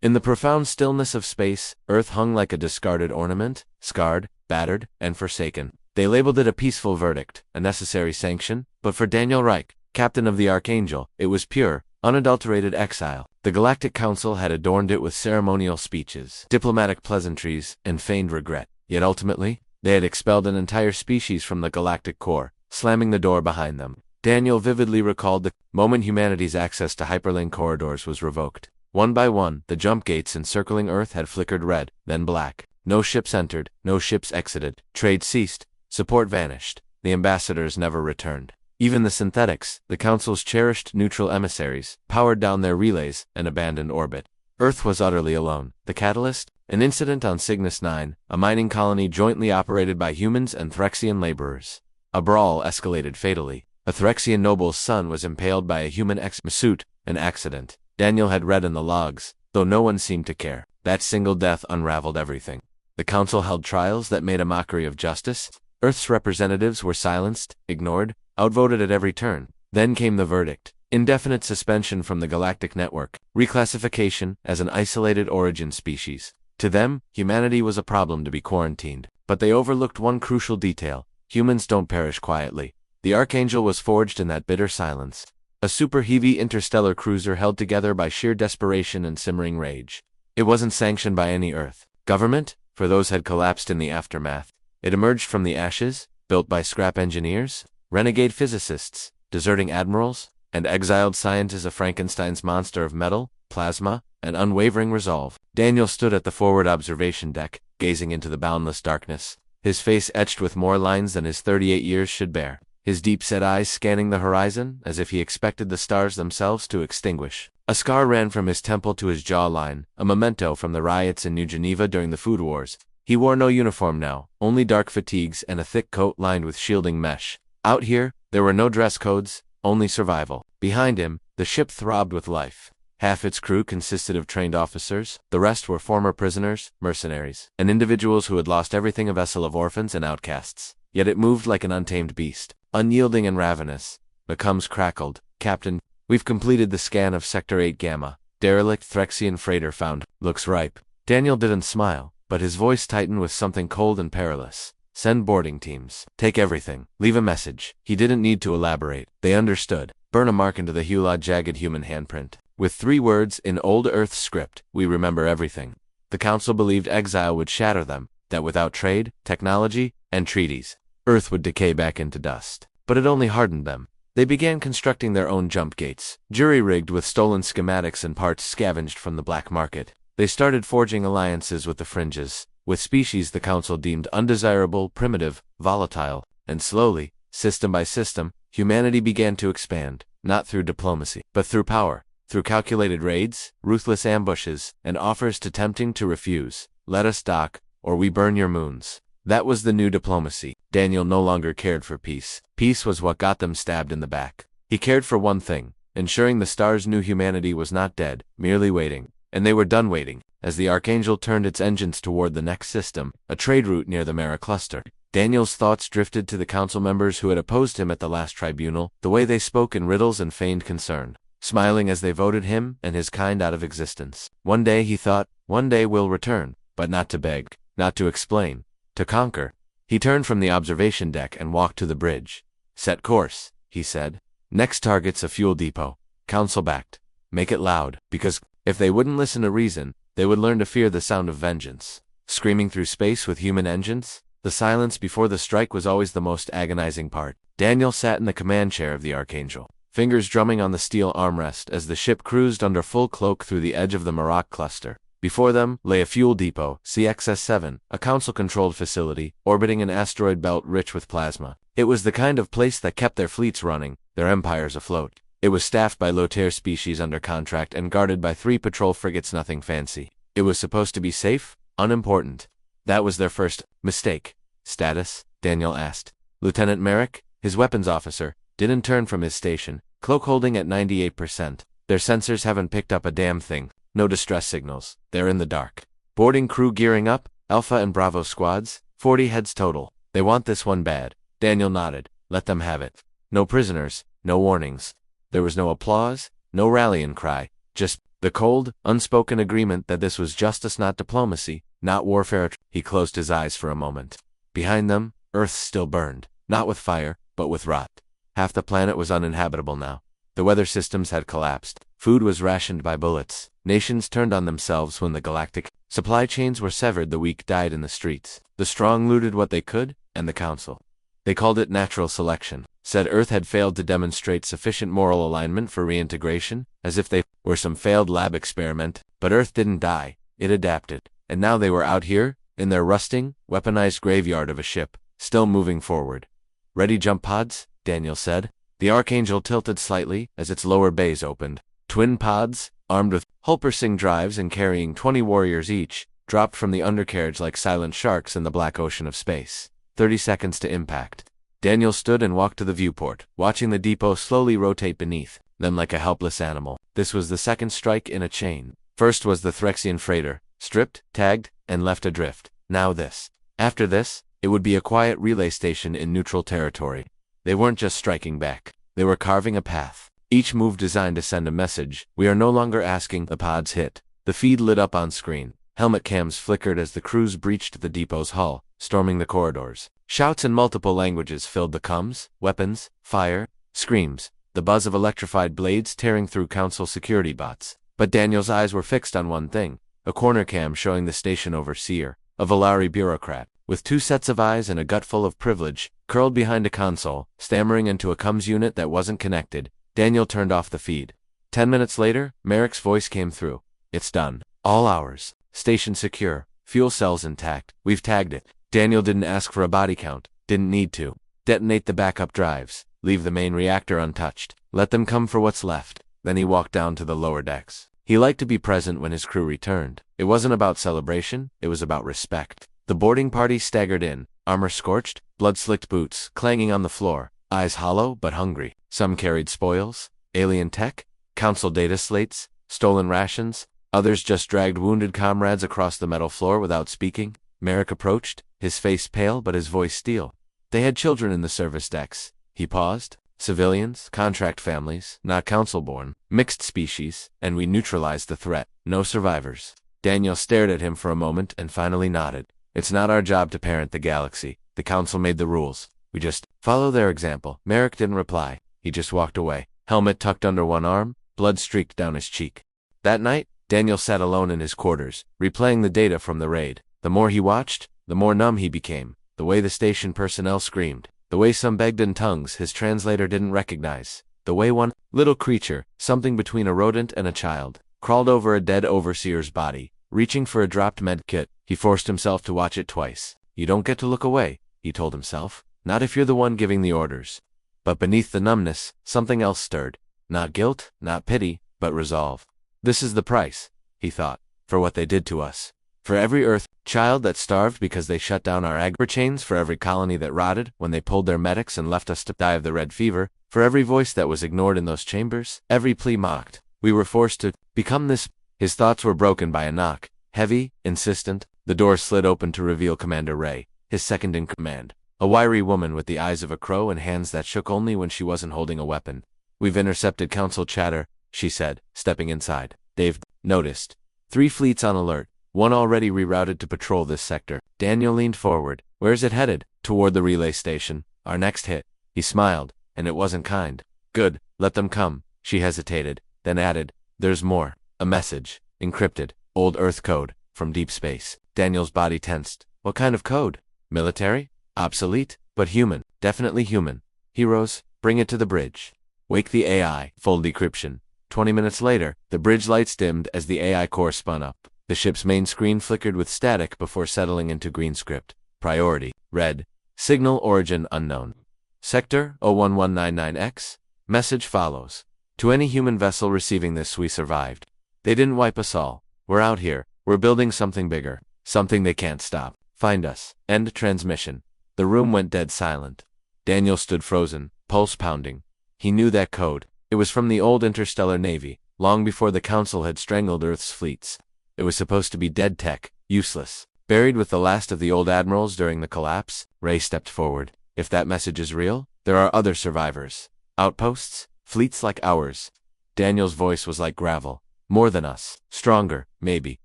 In the profound stillness of space, Earth hung like a discarded ornament, scarred, battered, and forsaken. They labeled it a peaceful verdict, a necessary sanction, but for Daniel Reich, captain of the Archangel, it was pure, unadulterated exile. The Galactic Council had adorned it with ceremonial speeches, diplomatic pleasantries, and feigned regret. Yet ultimately, they had expelled an entire species from the galactic core, slamming the door behind them. Daniel vividly recalled the moment humanity's access to hyperlink corridors was revoked. One by one, the jump gates encircling Earth had flickered red, then black. No ships entered, no ships exited. Trade ceased. Support vanished. The ambassadors never returned. Even the synthetics, the Council's cherished neutral emissaries, powered down their relays and abandoned orbit. Earth was utterly alone. The catalyst? An incident on Cygnus 9, a mining colony jointly operated by humans and Threxian laborers. A brawl escalated fatally. A Threxian noble's son was impaled by a human ex-Masut, an accident. Daniel had read in the logs, though no one seemed to care. That single death unraveled everything. The Council held trials that made a mockery of justice. Earth's representatives were silenced, ignored, outvoted at every turn. Then came the verdict. Indefinite suspension from the galactic network. Reclassification as an isolated origin species. To them, humanity was a problem to be quarantined. But they overlooked one crucial detail. Humans don't perish quietly. The Archangel was forged in that bitter silence. A super heavy interstellar cruiser held together by sheer desperation and simmering rage. It wasn't sanctioned by any Earth government, for those had collapsed in the aftermath. It emerged from the ashes, built by scrap engineers, renegade physicists, deserting admirals, and exiled scientists of Frankenstein's monster of metal, plasma, and unwavering resolve. Daniel stood at the forward observation deck, gazing into the boundless darkness, his face etched with more lines than his 38 years should bear. His deep-set eyes scanning the horizon, as if he expected the stars themselves to extinguish. A scar ran from his temple to his jawline, a memento from the riots in New Geneva during the Food Wars. He wore no uniform now, only dark fatigues and a thick coat lined with shielding mesh. Out here, there were no dress codes, only survival. Behind him, the ship throbbed with life. Half its crew consisted of trained officers, the rest were former prisoners, mercenaries, and individuals who had lost everything, a vessel of orphans and outcasts. Yet it moved like an untamed beast. Unyielding and ravenous. McCombs crackled. Captain, we've completed the scan of Sector 8 Gamma. Derelict Threxian freighter found. Looks ripe. Daniel didn't smile, but his voice tightened with something cold and perilous. Send boarding teams. Take everything. Leave a message. He didn't need to elaborate. They understood. Burn a mark into the Hulot jagged human handprint. With 3 words in old Earth script, we remember everything. The Council believed exile would shatter them, that without trade, technology, and treaties, Earth would decay back into dust. But it only hardened them. They began constructing their own jump gates, jury-rigged with stolen schematics and parts scavenged from the black market. They started forging alliances with the fringes, with species the Council deemed undesirable, primitive, volatile, and slowly, system by system, humanity began to expand, not through diplomacy, but through power, through calculated raids, ruthless ambushes, and offers too tempting to refuse. Let us dock, or we burn your moons. That was the new diplomacy. Daniel no longer cared for peace. Peace was what got them stabbed in the back. He cared for one thing, ensuring the stars knew humanity was not dead, merely waiting. And they were done waiting, as the Archangel turned its engines toward the next system, a trade route near the Mara cluster. Daniel's thoughts drifted to the Council members who had opposed him at the last tribunal, the way they spoke in riddles and feigned concern, smiling as they voted him and his kind out of existence. One day, he thought, one day we'll return, but not to beg, not to explain, to conquer. He turned from the observation deck and walked to the bridge. Set course, he said. Next target's a fuel depot. Council-backed. Make it loud, because if they wouldn't listen to reason, they would learn to fear the sound of vengeance. Screaming through space with human engines? The silence before the strike was always the most agonizing part. Daniel sat in the command chair of the Archangel, fingers drumming on the steel armrest as the ship cruised under full cloak through the edge of the Maroc cluster. Before them lay a fuel depot, CXS-7, a Council-controlled facility, orbiting an asteroid belt rich with plasma. It was the kind of place that kept their fleets running, their empires afloat. It was staffed by Lotair species under contract and guarded by 3 patrol frigates, nothing fancy. It was supposed to be safe, unimportant. That was their first mistake. Status? Daniel asked. Lieutenant Merrick, his weapons officer, didn't turn from his station, cloak holding at 98%. Their sensors haven't picked up a damn thing. No distress signals. They're in the dark. Boarding crew gearing up, Alpha and Bravo squads, 40 heads total. They want this one bad. Daniel nodded. Let them have it. No prisoners, no warnings. There was no applause, no rallying cry, just The cold, unspoken agreement that this was justice, not diplomacy, not warfare. He closed his eyes for a moment. Behind them, Earth still burned, not with fire, but with rot. Half the planet was uninhabitable now. The weather systems had collapsed. Food was rationed by bullets. Nations turned on themselves when the Galactic supply chains were severed. The weak died in the streets. The strong looted what they could, and the Council. They called it natural selection. Said Earth had failed to demonstrate sufficient moral alignment for reintegration, as if they were some failed lab experiment. But Earth didn't die. It adapted. And now they were out here, in their rusting, weaponized graveyard of a ship, still moving forward. Ready jump pods? Daniel said. The Archangel tilted slightly as its lower bays opened. Twin pods, armed with Hulpersing drives and carrying 20 warriors each, dropped from the undercarriage like silent sharks in the black ocean of space. 30 seconds to impact. Daniel stood and walked to the viewport, watching the depot slowly rotate beneath them like a helpless animal. This was the second strike in a chain. First was the Threxian freighter, stripped, tagged, and left adrift. Now this. After this, it would be a quiet relay station in neutral territory. They weren't just striking back. They were carving a path. Each move designed to send a message. We are no longer asking. The pods hit. The feed lit up on screen. Helmet cams flickered as the crews breached the depot's hull, storming the corridors. Shouts in multiple languages filled the comms, weapons, fire, screams, the buzz of electrified blades tearing through Council security bots. But Daniel's eyes were fixed on one thing, a corner cam showing the station overseer, a Valari bureaucrat, with 2 sets of eyes and a gut full of privilege, curled behind a console, stammering into a comms unit that wasn't connected. Daniel turned off the feed. 10 minutes later, Merrick's voice came through. It's done. All hours. Station secure. Fuel cells intact. We've tagged it. Daniel didn't ask for a body count. Didn't need to. Detonate the backup drives. Leave the main reactor untouched. Let them come for what's left. Then he walked down to the lower decks. He liked to be present when his crew returned. It wasn't about celebration. It was about respect. The boarding party staggered in, armor scorched, blood-slicked boots clanging on the floor, eyes hollow but hungry. Some carried spoils, alien tech, Council data slates, stolen rations. Others just dragged wounded comrades across the metal floor without speaking. Merrick approached, his face pale but his voice steel. They had children in the service decks. He paused. Civilians, contract families, not Council-born, mixed species, and we neutralized the threat. No survivors. Daniel stared at him for a moment and finally nodded. It's not our job to parent the galaxy. The Council made the rules. We just follow their example. Merrick didn't reply. He just walked away. Helmet tucked under one arm, blood streaked down his cheek. That night, Daniel sat alone in his quarters, replaying the data from the raid. The more he watched, the more numb he became. The way the station personnel screamed. The way some begged in tongues his translator didn't recognize. The way one little creature, something between a rodent and a child, crawled over a dead overseer's body, reaching for a dropped med kit. He forced himself to watch it twice. You don't get to look away, he told himself. Not if you're the one giving the orders. But beneath the numbness, something else stirred. Not guilt, not pity, but resolve. This is the price, he thought, for what they did to us. For every Earth child that starved because they shut down our agri chains, for every colony that rotted when they pulled their medics and left us to die of the red fever, for every voice that was ignored in those chambers, every plea mocked, we were forced to become this. His thoughts were broken by a knock, heavy, insistent. The door slid open to reveal Commander Ray, his second in command. A wiry woman with the eyes of a crow and hands that shook only when she wasn't holding a weapon. We've intercepted Council chatter, she said, stepping inside. They've noticed 3 fleets on alert, one already rerouted to patrol this sector. Daniel leaned forward. Where's it headed? Toward the relay station. Our next hit. He smiled, and it wasn't kind. Good, let them come. She hesitated, then added, there's more. A message. Encrypted. Old Earth code. From deep space. Daniel's body tensed. What kind of code? Military? Obsolete, but human. Definitely human. Heroes, bring it to the bridge. Wake the AI. Full decryption. 20 minutes later, the bridge lights dimmed as the AI core spun up. The ship's main screen flickered with static before settling into green script. Priority. Red. Signal origin unknown. Sector 01199X. Message follows. To any human vessel receiving this, we survived. They didn't wipe us all. We're out here. We're building something bigger. Something they can't stop. Find us. End transmission. The room went dead silent. Daniel stood frozen, pulse pounding. He knew that code. It was from the old interstellar navy, long before the Council had strangled Earth's fleets. It was supposed to be dead tech, useless. Buried with the last of the old admirals during the collapse. Ray stepped forward. If that message is real, there are other survivors. Outposts, fleets like ours. Daniel's voice was like gravel. More than us. Stronger, maybe.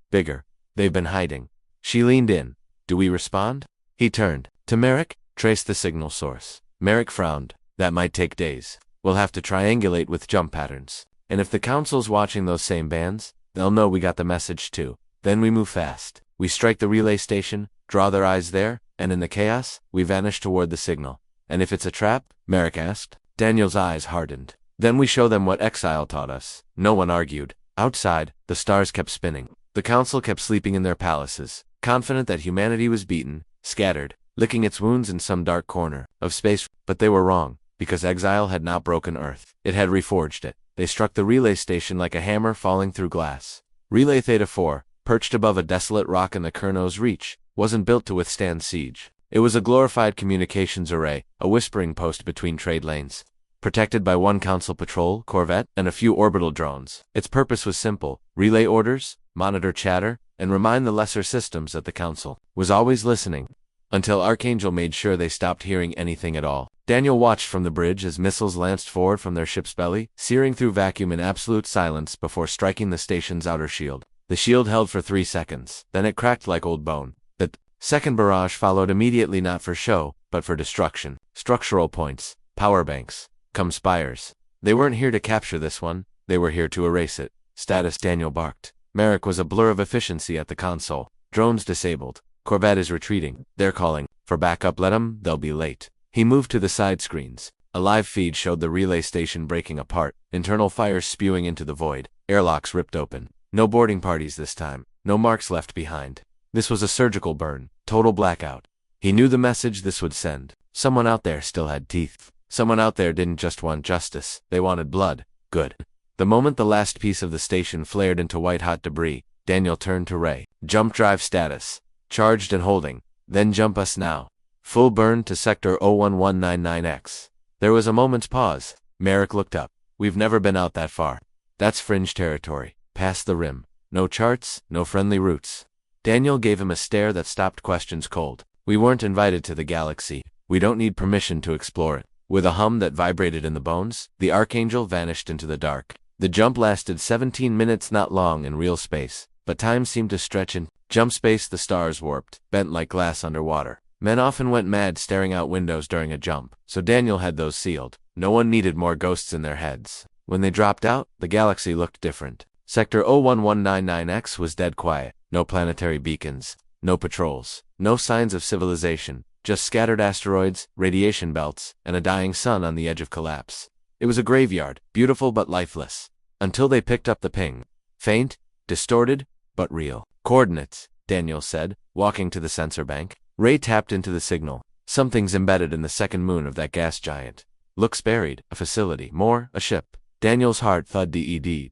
Bigger. They've been hiding. She leaned in. Do we respond? He turned. To Merrick, traced the signal source. Merrick frowned. That might take days. We'll have to triangulate with jump patterns. And if the council's watching those same bands, they'll know we got the message too. Then we move fast. We strike the relay station, draw their eyes there, and in the chaos, we vanish toward the signal. And if it's a trap? Merrick asked. Daniel's eyes hardened. Then we show them what Exiled taught us. No one argued. Outside, the stars kept spinning. The council kept sleeping in their palaces, confident that humanity was beaten, scattered, licking its wounds in some dark corner of space. But they were wrong, because Exile had not broken Earth. It had reforged it. They struck the relay station like a hammer falling through glass. Relay Theta 4, perched above a desolate rock in the Kerno's reach, wasn't built to withstand siege. It was a glorified communications array, a whispering post between trade lanes, protected by one council patrol, corvette, and a few orbital drones. Its purpose was simple: relay orders, monitor chatter, and remind the lesser systems that the council was always listening. Until Archangel made sure they stopped hearing anything at all. Daniel watched from the bridge as missiles lanced forward from their ship's belly, searing through vacuum in absolute silence before striking the station's outer shield. The shield held for 3 seconds, then it cracked like old bone. The second barrage followed immediately, not for show, but for destruction. Structural points, power banks, come spires. They weren't here to capture this one, they were here to erase it. Status, Daniel barked. Merrick was a blur of efficiency at the console. Drones disabled. Corvette is retreating. They're calling for backup. Let 'em, they'll be late. He moved to the side screens. A live feed showed the relay station breaking apart, internal fires spewing into the void, airlocks ripped open. No boarding parties this time, no marks left behind. This was a surgical burn, total blackout. He knew the message this would send. Someone out there still had teeth. Someone out there didn't just want justice, they wanted blood. Good. The moment the last piece of the station flared into white-hot debris, Daniel turned to Ray. Jump drive status. Charged and holding. Then jump us now. Full burn to sector 01199X. There was a moment's pause. Merrick looked up. We've never been out that far. That's fringe territory. Past the rim. No charts, no friendly routes. Daniel gave him a stare that stopped questions cold. We weren't invited to the galaxy. We don't need permission to explore it. With a hum that vibrated in the bones, the Archangel vanished into the dark. The jump lasted 17 minutes, not long in real space, but time seemed to stretch in jump space. The stars warped, bent like glass underwater. Men often went mad staring out windows during a jump, so Daniel had those sealed. No one needed more ghosts in their heads. When they dropped out, the galaxy looked different. Sector 01199X was dead quiet. No planetary beacons, no patrols, no signs of civilization, just scattered asteroids, radiation belts, and a dying sun on the edge of collapse. It was a graveyard, beautiful but lifeless. Until they picked up the ping. Faint, distorted, but real. Coordinates, Daniel said, walking to the sensor bank. Ray tapped into the signal. Something's embedded in the second moon of that gas giant. Looks buried. A facility. More, a ship. Daniel's heart thud.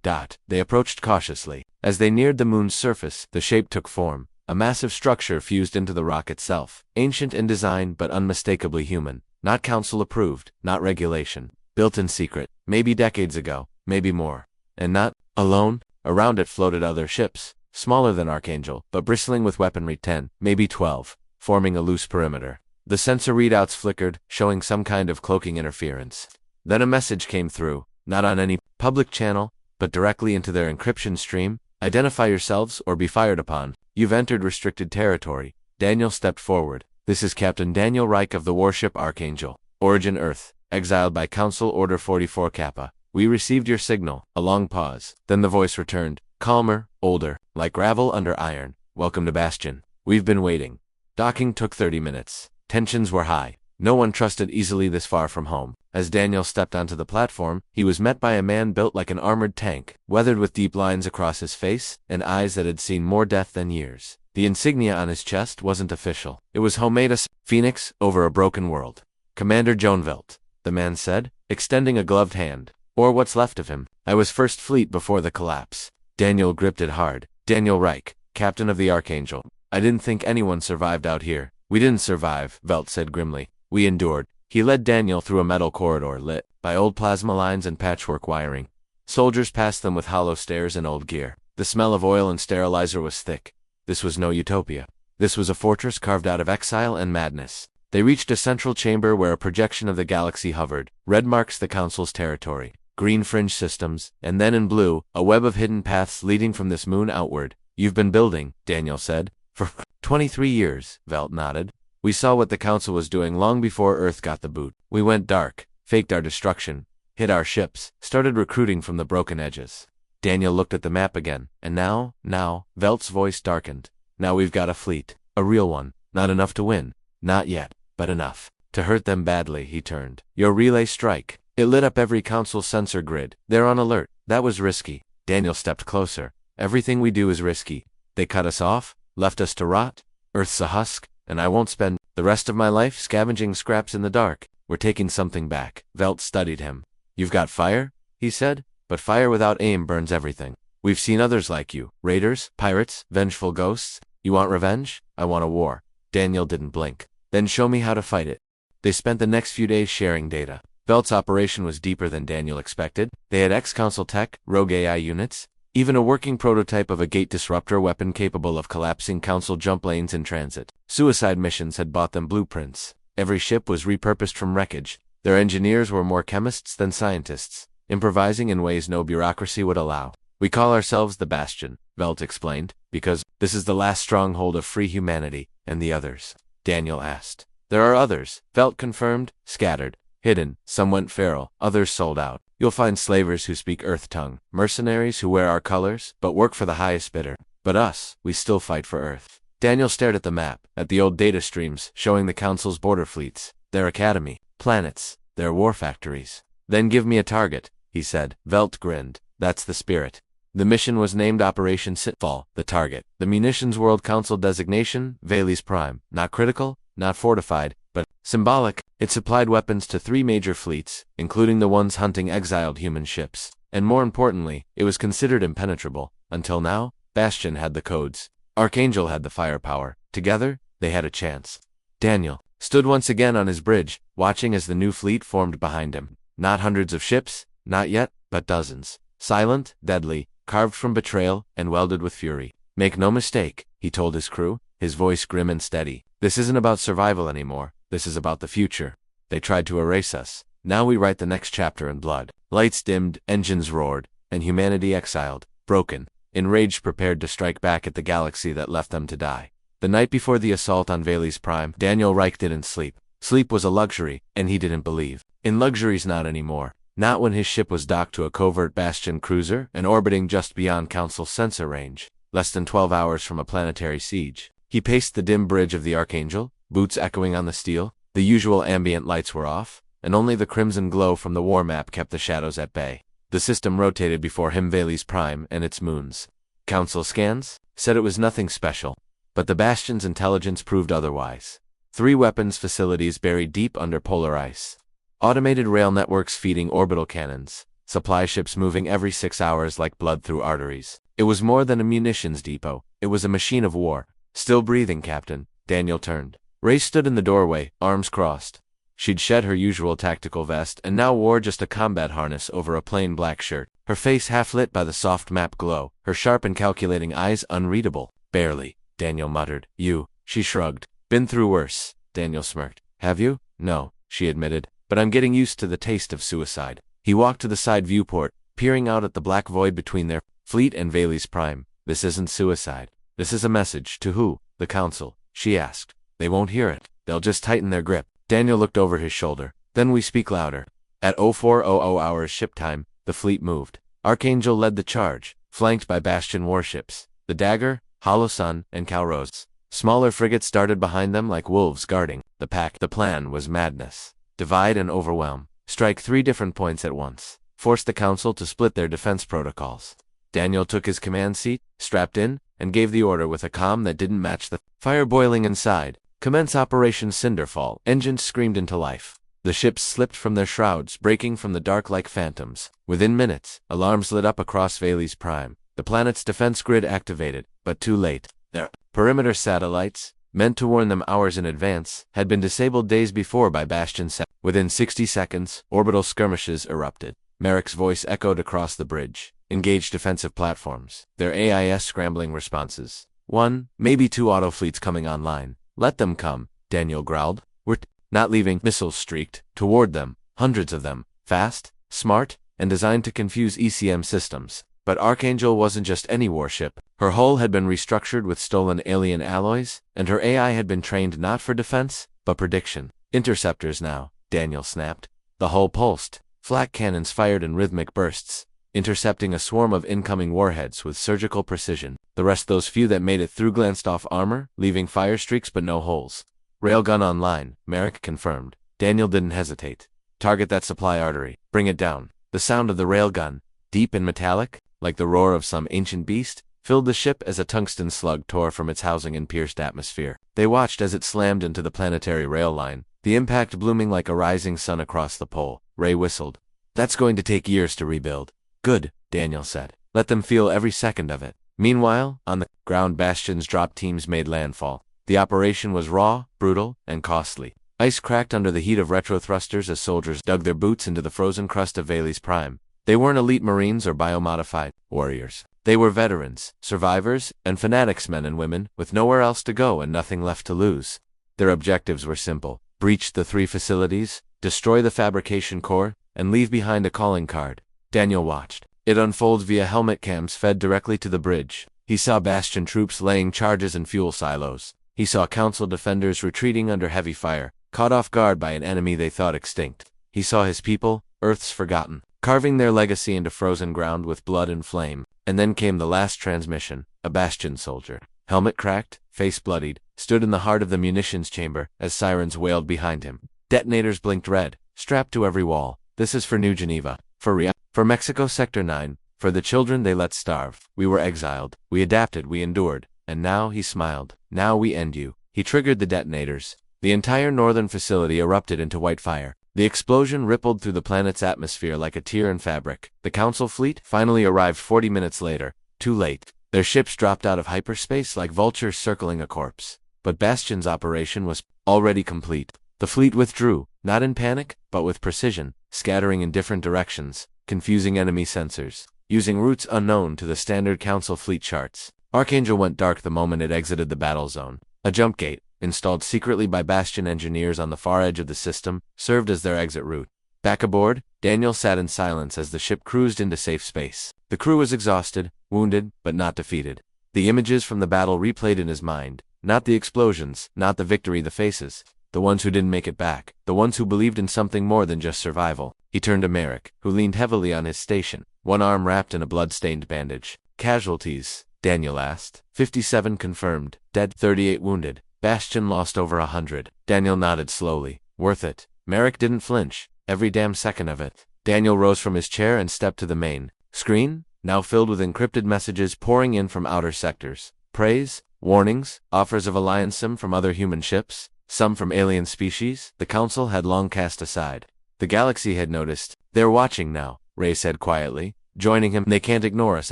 Dot. They approached cautiously. As they neared the moon's surface, the shape took form. A massive structure fused into the rock itself. Ancient in design, but unmistakably human. Not council approved, not regulation. Built in secret. Maybe decades ago, maybe more. And not alone. Around it floated other ships, smaller than Archangel, but bristling with weaponry. 10, maybe 12, forming a loose perimeter. The sensor readouts flickered, showing some kind of cloaking interference. Then a message came through, not on any public channel, but directly into their encryption stream. Identify yourselves or be fired upon. You've entered restricted territory. Daniel stepped forward. This is Captain Daniel Reich of the warship Archangel. Origin Earth. Exiled by Council Order 44 Kappa. We received your signal. A long pause. Then the voice returned. Calmer, older, like gravel under iron. Welcome to Bastion. We've been waiting. Docking took 30 minutes. Tensions were high. No one trusted easily this far from home. As Daniel stepped onto the platform, he was met by a man built like an armored tank, weathered with deep lines across his face, and eyes that had seen more death than years. The insignia on his chest wasn't official. It was homemade, a phoenix over a broken world. Commander Jonevelt, the man said, extending a gloved hand. Or what's left of him. I was First Fleet before the collapse. Daniel gripped it hard. Daniel Reich, captain of the Archangel. I didn't think anyone survived out here. We didn't survive, Velt said grimly. We endured. He led Daniel through a metal corridor lit by old plasma lines and patchwork wiring. Soldiers passed them with hollow stares and old gear. The smell of oil and sterilizer was thick. This was no utopia. This was a fortress carved out of exile and madness. They reached a central chamber where a projection of the galaxy hovered. Red marks the Council's territory. green fringe systems, and then in blue, a web of hidden paths leading from this moon outward. You've been building, Daniel said. For 23 years, Velt nodded. We saw what the Council was doing long before Earth got the boot. We went dark, faked our destruction, hid our ships, started recruiting from the broken edges. Daniel looked at the map again, and now, Velt's voice darkened. Now we've got a fleet. A real one. Not enough to win. Not yet, but enough to hurt them badly. He turned. Your relay strike. It lit up every Council sensor grid. They're on alert. That was risky. Daniel stepped closer. Everything we do is risky. They cut us off, left us to rot. Earth's a husk, and I won't spend the rest of my life scavenging scraps in the dark. We're taking something back. Velt studied him. You've got fire? He said. But fire without aim burns everything. We've seen others like you. Raiders, pirates, vengeful ghosts. You want revenge? I want a war. Daniel didn't blink. Then show me how to fight it. They spent the next few days sharing data. Velt's operation was deeper than Daniel expected. They had ex-Council tech, rogue AI units, even a working prototype of a gate disruptor weapon capable of collapsing Council jump lanes in transit. Suicide missions had bought them blueprints. Every ship was repurposed from wreckage. Their engineers were more chemists than scientists, improvising in ways no bureaucracy would allow. We call ourselves the Bastion, Velt explained, because this is the last stronghold of free humanity, and the others. Daniel asked. There are others, Velt confirmed, scattered, hidden, some went feral, others sold out. You'll find slavers who speak Earth tongue, mercenaries who wear our colors, but work for the highest bidder. But us, we still fight for Earth. Daniel stared at the map, at the old data streams showing the Council's border fleets, their academy, planets, their war factories. Then give me a target, he said. Velt grinned. That's the spirit. The mission was named Operation Sitfall, the target. The Munitions World Council designation, Vales Prime. Not critical, not fortified, but symbolic. It supplied weapons to 3 major fleets, including the ones hunting exiled human ships. And more importantly, it was considered impenetrable. Until now, Bastion had the codes. Archangel had the firepower. Together, they had a chance. Daniel stood once again on his bridge, watching as the new fleet formed behind him. Not hundreds of ships, not yet, but dozens. Silent, deadly, carved from betrayal, and welded with fury. Make no mistake, he told his crew, his voice grim and steady. This isn't about survival anymore. This is about the future. They tried to erase us. Now we write the next chapter in blood. Lights dimmed, engines roared, and humanity exiled, broken, enraged, prepared to strike back at the galaxy that left them to die. The night before the assault on Vales Prime, Daniel Reich didn't sleep. Sleep was a luxury, and he didn't believe in luxuries. Not anymore. Not when his ship was docked to a covert Bastion cruiser and orbiting just beyond Council sensor range, less than 12 hours from a planetary siege. He paced the dim bridge of the Archangel, boots echoing on the steel. The usual ambient lights were off, and only the crimson glow from the war map kept the shadows at bay. The system rotated before him. Vales Prime and its moons. Council scans said it was nothing special, but the Bastion's intelligence proved otherwise. 3 weapons facilities buried deep under polar ice. Automated rail networks feeding orbital cannons. Supply ships moving every 6 hours like blood through arteries. It was more than a munitions depot. It was a machine of war. Still breathing, Captain. Daniel turned. Ray stood in the doorway, arms crossed. She'd shed her usual tactical vest and now wore just a combat harness over a plain black shirt. Her face half lit by the soft map glow, her sharp and calculating eyes unreadable. Barely, Daniel muttered. You, she shrugged. Been through worse, Daniel smirked. Have you? No, she admitted. But I'm getting used to the taste of suicide. He walked to the side viewport, peering out at the black void between their fleet and Vales Prime. This isn't suicide. This is a message. To who? The Council, she asked. They won't hear it. They'll just tighten their grip. Daniel looked over his shoulder. Then we speak louder. At 0400 hours ship time, the fleet moved. Archangel led the charge, flanked by Bastion warships. The Dagger, Hollow Sun, and Calrose. Smaller frigates started behind them like wolves guarding the pack. The plan was madness. Divide and overwhelm. Strike 3 different points at once. Force the Council to split their defense protocols. Daniel took his command seat, strapped in, and gave the order with a calm that didn't match the fire boiling inside. Commence Operation Cinderfall. Engines screamed into life. The ships slipped from their shrouds, breaking from the dark like phantoms. Within minutes, alarms lit up across Vales Prime. The planet's defense grid activated, but too late. Their perimeter satellites, meant to warn them hours in advance, had been disabled days before by Bastion. Within 60 seconds, orbital skirmishes erupted. Merrick's voice echoed across the bridge. Engage defensive platforms. Their AIS scrambling responses. 1, maybe 2 auto fleets coming online. Let them come, Daniel growled. We're not leaving. Missiles streaked toward them, hundreds of them. Fast, smart, and designed to confuse ECM systems. But Archangel wasn't just any warship. Her hull had been restructured with stolen alien alloys, and her AI had been trained not for defense, but prediction. Interceptors now, Daniel snapped. The hull pulsed. Flak cannons fired in rhythmic bursts, intercepting a swarm of incoming warheads with surgical precision. The rest, those few that made it through, glanced off armor, leaving fire streaks but no holes. Railgun online, Merrick confirmed. Daniel didn't hesitate. Target that supply artery. Bring it down. The sound of the railgun, deep and metallic, like the roar of some ancient beast, filled the ship as a tungsten slug tore from its housing and pierced atmosphere. They watched as it slammed into the planetary rail line, the impact blooming like a rising sun across the pole. Ray whistled. That's going to take years to rebuild. Good, Daniel said. Let them feel every second of it. Meanwhile, on the ground, Bastion's drop teams made landfall. The operation was raw, brutal, and costly. Ice cracked under the heat of retro thrusters as soldiers dug their boots into the frozen crust of Vales Prime. They weren't elite Marines or biomodified warriors. They were veterans, survivors, and fanatics, men and women, with nowhere else to go and nothing left to lose. Their objectives were simple: breach the 3 facilities, destroy the fabrication core, and leave behind a calling card. Daniel watched it unfold via helmet cams fed directly to the bridge. He saw Bastion troops laying charges in fuel silos. He saw Council defenders retreating under heavy fire, caught off guard by an enemy they thought extinct. He saw his people, Earth's forgotten, carving their legacy into frozen ground with blood and flame. And then came the last transmission. A Bastion soldier, helmet cracked, face bloodied, stood in the heart of the munitions chamber as sirens wailed behind him. Detonators blinked red, strapped to every wall. This is for New Geneva, for Mexico Sector 9, for the children they let starve. We were exiled. We adapted, we endured. And now, he smiled, now we end you. He triggered the detonators. The entire northern facility erupted into white fire. The explosion rippled through the planet's atmosphere like a tear in fabric. The Council fleet finally arrived 40 minutes later. Too late. Their ships dropped out of hyperspace like vultures circling a corpse. But Bastion's operation was already complete. The fleet withdrew, not in panic, but with precision, scattering in different directions, confusing enemy sensors, using routes unknown to the standard Council fleet charts. Archangel went dark the moment it exited the battle zone. A jump gate, installed secretly by Bastion engineers on the far edge of the system, served as their exit route. Back aboard, Daniel sat in silence as the ship cruised into safe space. The crew was exhausted, wounded, but not defeated. The images from the battle replayed in his mind, not the explosions, not the victory, the faces, the ones who didn't make it back, the ones who believed in something more than just survival. He turned to Merrick, who leaned heavily on his station, one arm wrapped in a blood-stained bandage. Casualties? Daniel asked. 57 confirmed, dead, 38 wounded. Bastion lost over 100. Daniel nodded slowly. Worth it. Merrick didn't flinch. Every damn second of it. Daniel rose from his chair and stepped to the main screen, now filled with encrypted messages pouring in from outer sectors. Praise, warnings, offers of alliance, some from other human ships, some from alien species the Council had long cast aside. The galaxy had noticed. They're watching now, Ray said quietly, joining him. They can't ignore us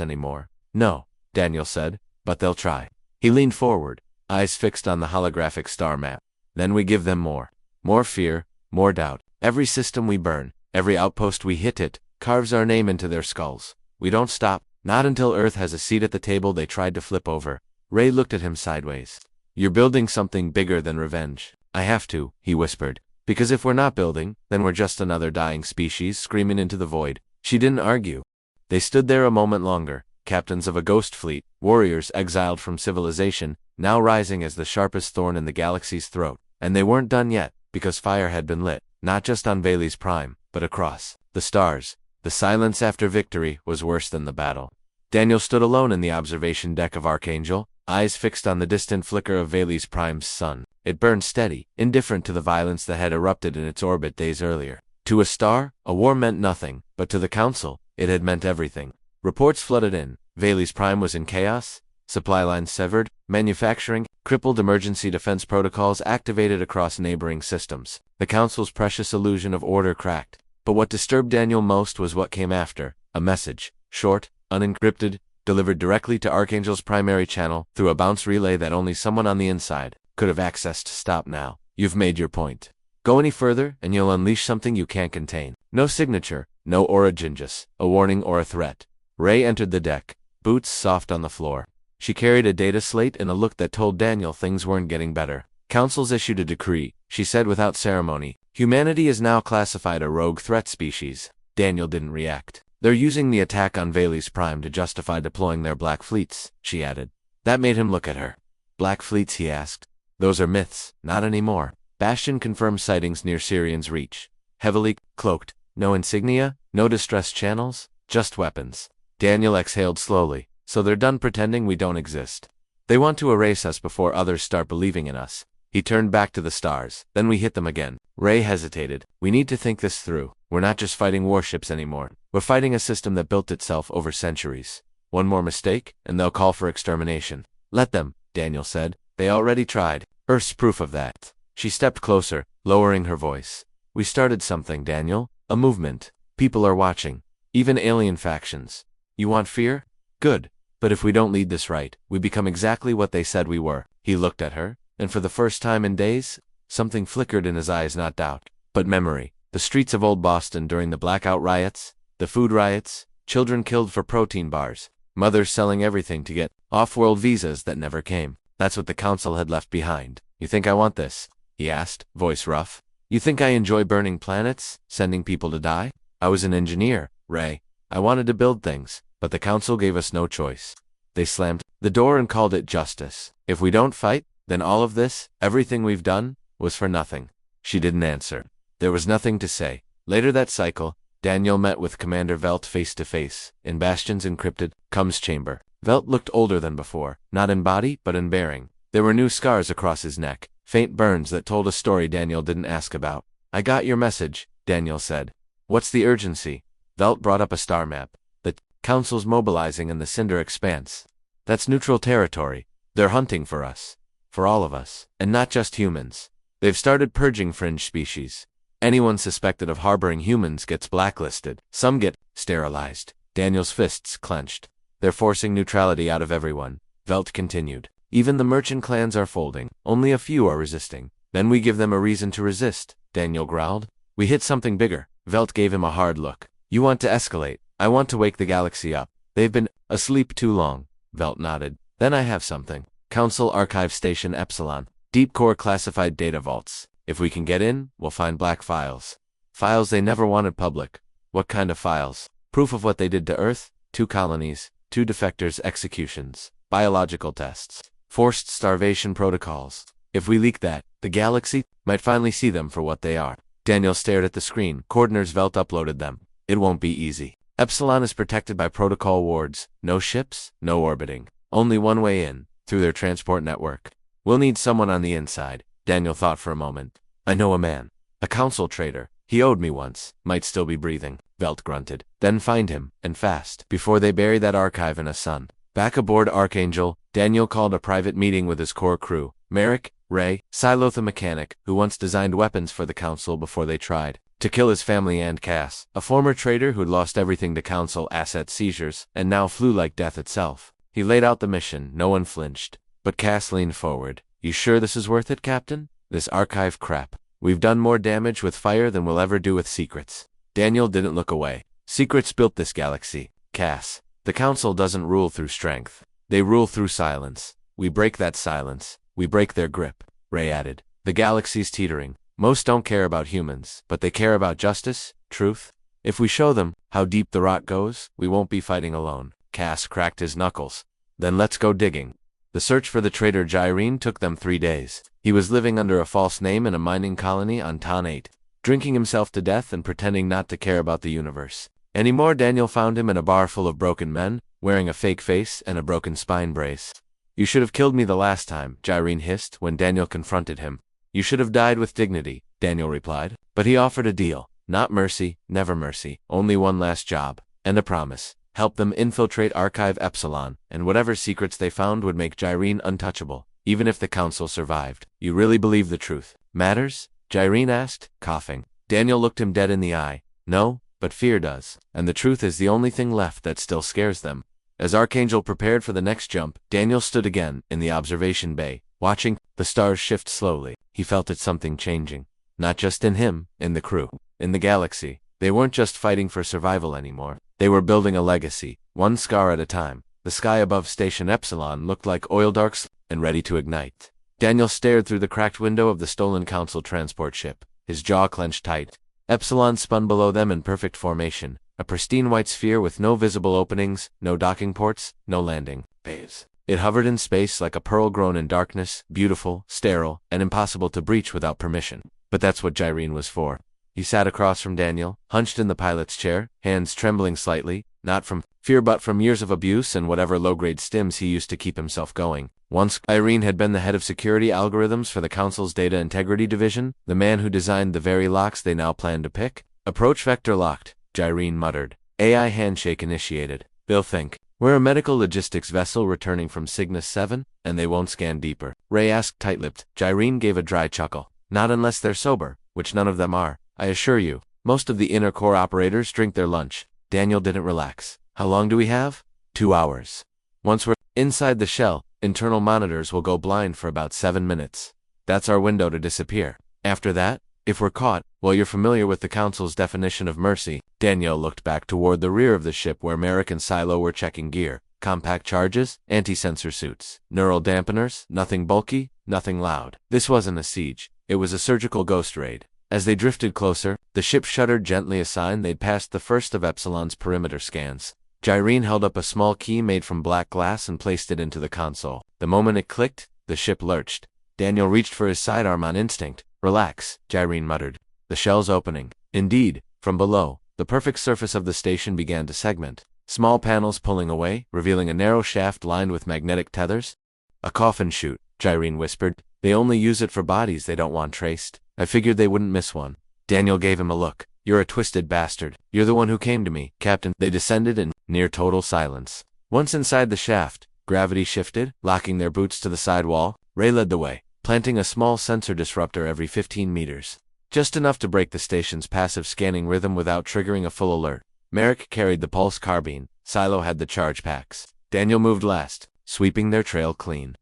anymore. No, Daniel said, but they'll try. He leaned forward, eyes fixed on the holographic star map. Then we give them more. More fear, more doubt. Every system we burn, every outpost we hit carves our name into their skulls. We don't stop, not until Earth has a seat at the table they tried to flip over. Ray looked at him sideways. You're building something bigger than revenge. I have to, he whispered. Because if we're not building, then we're just another dying species screaming into the void. She didn't argue. They stood there a moment longer, captains of a ghost fleet, warriors exiled from civilization, now rising as the sharpest thorn in the galaxy's throat. And they weren't done yet, because fire had been lit, not just on Vales Prime, but across the stars. The silence after victory was worse than the battle. Daniel stood alone in the observation deck of Archangel, eyes fixed on the distant flicker of Vales Prime's sun. It burned steady, indifferent to the violence that had erupted in its orbit days earlier. To a star, a war meant nothing, but to the Council, it had meant everything. Reports flooded in. Vales Prime was in chaos, supply lines severed, manufacturing, crippled, emergency defense protocols activated across neighboring systems. The Council's precious illusion of order cracked. But what disturbed Daniel most was what came after. A message, short, unencrypted, delivered directly to Archangel's primary channel through a bounce relay that only someone on the inside could have accessed. Stop now. You've made your point. Go any further and you'll unleash something you can't contain. No signature, no origin, just a warning or a threat. Ray entered the deck, boots soft on the floor. She carried a data slate and a look that told Daniel things weren't getting better. Council's issued a decree, she said without ceremony. Humanity is now classified a rogue threat species. Daniel didn't react. They're using the attack on Valey's Prime to justify deploying their black fleets, she added. That made him look at her. Black fleets, he asked. Those are myths, not anymore. Bastion confirmed sightings near Syrian's Reach. Heavily cloaked, no insignia, no distress channels, just weapons. Daniel exhaled slowly. So they're done pretending we don't exist. They want to erase us before others start believing in us. He turned back to the stars. Then we hit them again. Ray hesitated. We need to think this through. We're not just fighting warships anymore. We're fighting a system that built itself over centuries. One more mistake, and they'll call for extermination. Let them, Daniel said. They already tried. Earth's proof of that. She stepped closer, lowering her voice. We started something, Daniel. A movement. People are watching. Even alien factions. You want fear? Good. But if we don't lead this right, we become exactly what they said we were. He looked at her, and for the first time in days, something flickered in his eyes, not doubt, but memory. The streets of old Boston during the blackout riots, the food riots, children killed for protein bars, mothers selling everything to get off-world visas that never came. That's what the council had left behind. You think I want this? He asked, voice rough. You think I enjoy burning planets, sending people to die? I was an engineer, Ray. I wanted to build things, but the council gave us no choice. They slammed the door and called it justice. If we don't fight, then all of this, everything we've done, was for nothing. She didn't answer. There was nothing to say. Later that cycle, Daniel met with Commander Velt face to face, in Bastion's encrypted comms chamber. Velt looked older than before, not in body, but in bearing. There were new scars across his neck, faint burns that told a story Daniel didn't ask about. I got your message, Daniel said. What's the urgency? Velt brought up a star map. The council's mobilizing in the Cinder Expanse. That's neutral territory. They're hunting for us. For all of us. And not just humans. They've started purging fringe species. Anyone suspected of harboring humans gets blacklisted. Some get sterilized. Daniel's fists clenched. They're forcing neutrality out of everyone. Velt continued. Even the merchant clans are folding. Only a few are resisting. Then we give them a reason to resist, Daniel growled. We hit something bigger. Velt gave him a hard look. You want to escalate. I want to wake the galaxy up. They've been asleep too long. Velt nodded. Then I have something. Council Archive Station Epsilon. Deep core classified data vaults. If we can get in, we'll find black files. Files they never wanted public. What kind of files? Proof of what they did to Earth, 2 colonies, 2 defectors' executions, biological tests, forced starvation protocols. If we leak that, the galaxy might finally see them for what they are. Daniel stared at the screen. Coordinators Velt uploaded them. It won't be easy. Epsilon is protected by protocol wards. No ships, no orbiting. Only one way in, through their transport network. We'll need someone on the inside. Daniel thought for a moment. I know a man. A council traitor. He owed me once. Might still be breathing. Velt grunted. Then find him, and fast, before they bury that archive in a sun. Back aboard Archangel, Daniel called a private meeting with his core crew. Merrick, Ray, Siloth a mechanic, who once designed weapons for the council before they tried to kill his family, and Cass, a former traitor who'd lost everything to council asset seizures, and now flew like death itself. He laid out the mission. No one flinched. But Cass leaned forward. You sure this is worth it, Captain? This archive crap. We've done more damage with fire than we'll ever do with secrets. Daniel didn't look away. Secrets built this galaxy. Cass. The council doesn't rule through strength. They rule through silence. We break that silence. We break their grip. Ray added. The galaxy's teetering. Most don't care about humans, but they care about justice, truth. If we show them how deep the rot goes, we won't be fighting alone. Cass cracked his knuckles. Then let's go digging. The search for the traitor Gyrene took them 3 days. He was living under a false name in a mining colony on Ton 8, drinking himself to death and pretending not to care about the universe. Anymore, Daniel found him in a bar full of broken men, wearing a fake face and a broken spine brace. You should have killed me the last time, Gyrene hissed when Daniel confronted him. You should have died with dignity, Daniel replied. But he offered a deal. Not mercy, never mercy, only one last job. And a promise. Help them infiltrate Archive Epsilon, and whatever secrets they found would make Gyrene untouchable, even if the council survived. You really believe the truth matters? Gyrene asked, coughing. Daniel looked him dead in the eye. No, but fear does. And the truth is the only thing left that still scares them. As Archangel prepared for the next jump, Daniel stood again in the observation bay, watching the stars shift slowly. He felt it something changing. Not just in him, in the crew, in the galaxy. They weren't just fighting for survival anymore. They were building a legacy, one scar at a time. The sky above Station Epsilon looked like oil darks and ready to ignite. Daniel stared through the cracked window of the stolen council transport ship, his jaw clenched tight. Epsilon spun below them in perfect formation, a pristine white sphere with no visible openings, no docking ports, no landing bays. It hovered in space like a pearl grown in darkness, beautiful, sterile, and impossible to breach without permission. But that's what Gyrene was for. He sat across from Daniel, hunched in the pilot's chair, hands trembling slightly, not from fear but from years of abuse and whatever low-grade stims he used to keep himself going. Once Gyrene had been the head of security algorithms for the Council's Data Integrity Division, the man who designed the very locks they now planned to pick. Approach vector locked, Gyrene muttered. AI handshake initiated. They'll think we're a medical logistics vessel returning from Cygnus 7, and they won't scan deeper. Ray asked tight-lipped. Gyrene gave a dry chuckle. Not unless they're sober, which none of them are. I assure you, most of the inner core operators drink their lunch. Daniel didn't relax. How long do we have? 2 hours. Once we're inside the shell, internal monitors will go blind for about 7 minutes. That's our window to disappear. After that, if we're caught, well, you're familiar with the Council's definition of mercy. Daniel looked back toward the rear of the ship where Merrick and Silo were checking gear. Compact charges, anti-sensor suits, neural dampeners, nothing bulky, nothing loud. This wasn't a siege. It was a surgical ghost raid. As they drifted closer, the ship shuddered gently, a sign they'd passed the first of Epsilon's perimeter scans. Gyrene held up a small key made from black glass and placed it into the console. The moment it clicked, the ship lurched. Daniel reached for his sidearm on instinct. Relax, Gyrene muttered. The shell's opening. Indeed, from below, the perfect surface of the station began to segment. Small panels pulling away, revealing a narrow shaft lined with magnetic tethers. A coffin chute, Gyrene whispered. They only use it for bodies they don't want traced. I figured they wouldn't miss one. Daniel gave him a look. You're a twisted bastard. You're the one who came to me, Captain. They descended in near total silence. Once inside the shaft, gravity shifted, locking their boots to the sidewall. Ray led the way, planting a small sensor disruptor every 15 meters. Just enough to break the station's passive scanning rhythm without triggering a full alert. Merrick carried the pulse carbine. Silo had the charge packs. Daniel moved last, sweeping their trail clean.